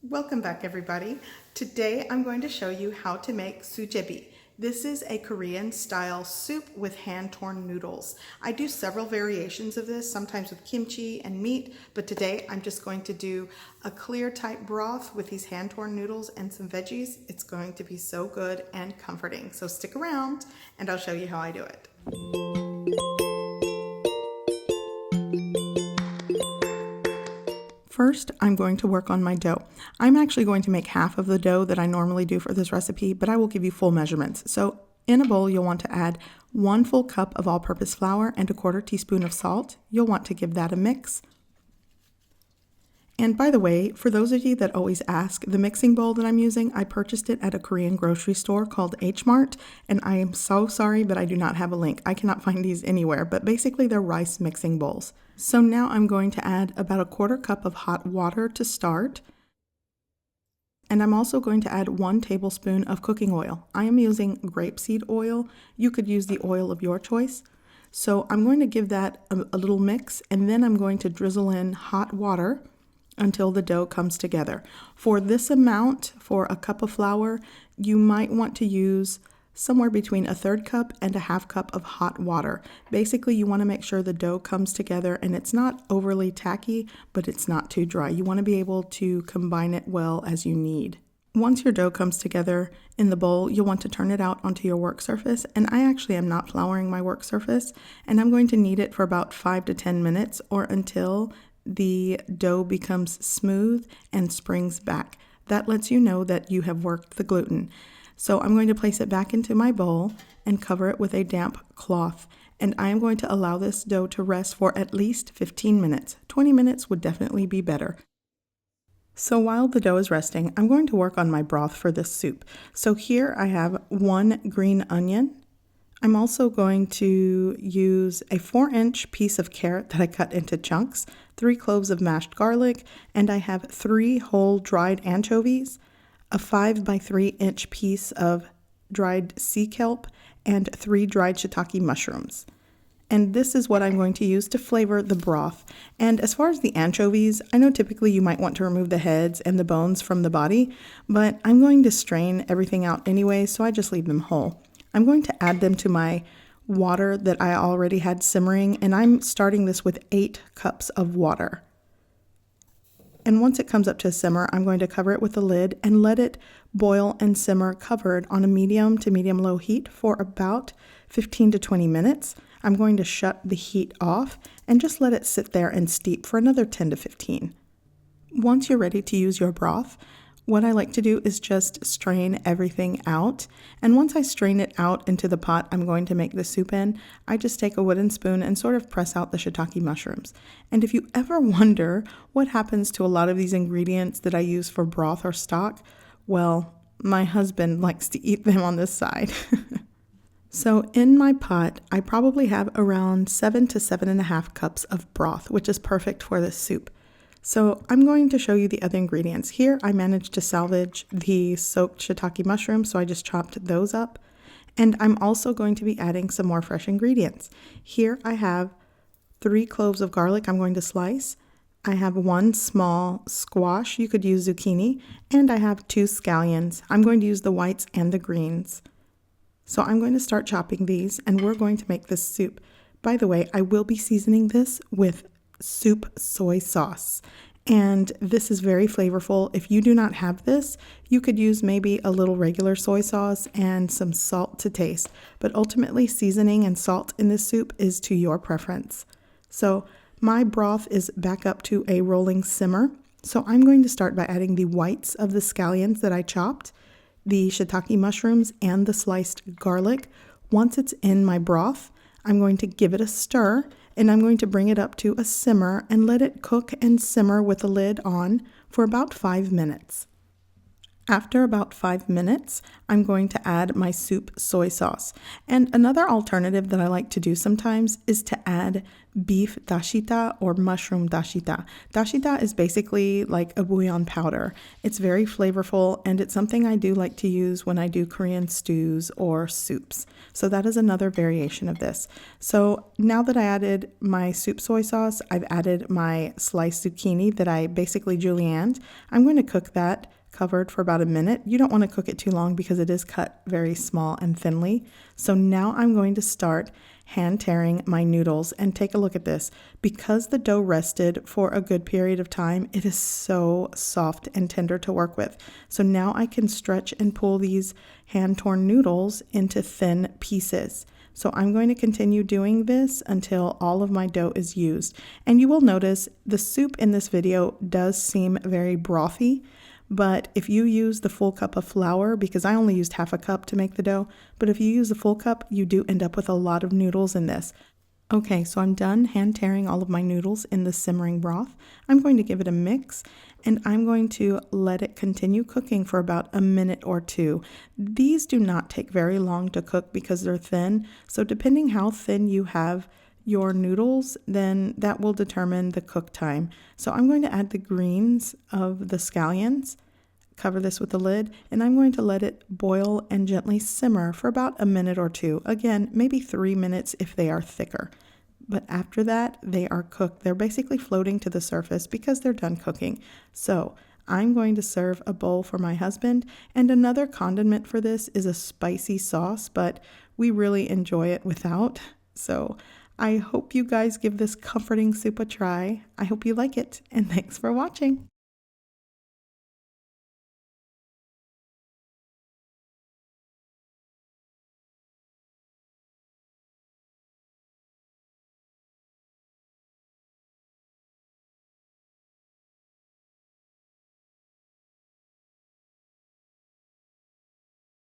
Welcome back, everybody. Today I'm going to show you how to make Sujebi. This is a Korean style soup with hand-torn noodles. I do several variations of this, sometimes with kimchi and meat, but today I'm just going to do a clear type broth with these hand-torn noodles and some veggies. It's going to be so good and comforting. So stick around and I'll show you how I do it. First, I'm going to work on my dough. I'm actually going to make half of the dough that I normally do for this recipe, but I will give you full measurements. So in a bowl, you'll want to add 1 full cup of all-purpose flour and 1/4 teaspoon of salt. You'll want to give that a mix. And by the way, for those of you that always ask, the mixing bowl that I'm using, I purchased it at a Korean grocery store called H Mart, and I am so sorry, but I do not have a link. I cannot find these anywhere, but basically they're rice mixing bowls. So now I'm going to add about 1/4 cup of hot water to start. And I'm also going to add 1 tablespoon of cooking oil. I am using grapeseed oil. You could use the oil of your choice. So I'm going to give that a little mix, and then I'm going to drizzle in hot water until the dough comes together. For this amount, for a cup of flour, you might want to use somewhere between 1/3 cup and 1/2 cup of hot water. Basically, you want to make sure the dough comes together and it's not overly tacky, but it's not too dry. You want to be able to combine it well as you need. Once your dough comes together in the bowl, you'll want to turn it out onto your work surface, and I actually am not flouring my work surface, and I'm going to knead it for about 5 to 10 minutes or until the dough becomes smooth and springs back. That lets you know that you have worked the gluten. So I'm going to place it back into my bowl and cover it with a damp cloth. And I am going to allow this dough to rest for at least 15 minutes. 20 minutes would definitely be better. So while the dough is resting, I'm going to work on my broth for this soup. So here I have 1 green onion. I'm also going to use a 4-inch piece of carrot that I cut into chunks, 3 cloves of mashed garlic, and I have 3 whole dried anchovies, a 5 by 3-inch piece of dried sea kelp, and 3 dried shiitake mushrooms. And this is what I'm going to use to flavor the broth. And as far as the anchovies, I know typically you might want to remove the heads and the bones from the body, but I'm going to strain everything out anyway, so I just leave them whole. I'm going to add them to my water that I already had simmering, and I'm starting this with 8 cups of water. And once it comes up to a simmer, I'm going to cover it with a lid and let it boil and simmer covered on a medium to medium-low heat for about 15 to 20 minutes. I'm going to shut the heat off and just let it sit there and steep for another 10 to 15. Once you're ready to use your broth, what I like to do is just strain everything out. And once I strain it out into the pot I'm going to make the soup in, I just take a wooden spoon and sort of press out the shiitake mushrooms. And if you ever wonder what happens to a lot of these ingredients that I use for broth or stock, well, my husband likes to eat them on this side. So in my pot, I probably have around 7 to 7.5 cups of broth, which is perfect for this soup. So I'm going to show you the other ingredients. Here I managed to salvage the soaked shiitake mushrooms, so I just chopped those up. And I'm also going to be adding some more fresh ingredients. Here I have 3 cloves of garlic I'm going to slice. I have 1 small squash, you could use zucchini, and I have 2 scallions. I'm going to use the whites and the greens. So I'm going to start chopping these, and we're going to make this soup. By the way, I will be seasoning this with soup soy sauce, and this is very flavorful. If you do not have this, you could use maybe a little regular soy sauce and some salt to taste, but ultimately seasoning and salt in this soup is to your preference. So my broth is back up to a rolling simmer, so I'm going to start by adding the whites of the scallions that I chopped, the shiitake mushrooms, and the sliced garlic. Once it's in my broth, I'm going to give it a stir, and I'm going to bring it up to a simmer and let it cook and simmer with the lid on for about 5 minutes. After about 5 minutes, I'm going to add my soup soy sauce. And another alternative that I like to do sometimes is to add beef dashita or mushroom dashita. Dashita is basically like a bouillon powder. It's very flavorful, and it's something I do like to use when I do Korean stews or soups. So that is another variation of this. So now that I added my soup soy sauce, I've added my sliced zucchini that I basically julienned. I'm going to cook that covered for about a minute. You don't want to cook it too long because it is cut very small and thinly. So now I'm going to start hand tearing my noodles, and take a look at this. Because the dough rested for a good period of time, it is so soft and tender to work with. So now I can stretch and pull these hand torn noodles into thin pieces. So I'm going to continue doing this until all of my dough is used. And you will notice the soup in this video does seem very brothy. But if you use the full cup of flour, because I only used half a cup to make the dough, but if you use the full cup, you do end up with a lot of noodles in this. Okay, so I'm done hand tearing all of my noodles in the simmering broth. I'm going to give it a mix, and I'm going to let it continue cooking for about a minute or two. These do not take very long to cook because they're thin, so depending how thin you have your noodles, then that will determine the cook time. So I'm going to add the greens of the scallions, cover this with the lid, and I'm going to let it boil and gently simmer for about a minute or two. Again, maybe 3 minutes if they are thicker. But after that, they are cooked. They're basically floating to the surface because they're done cooking. So I'm going to serve a bowl for my husband, and another condiment for this is a spicy sauce, but we really enjoy it without. So I hope you guys give this comforting soup a try. I hope you like it, and thanks for watching.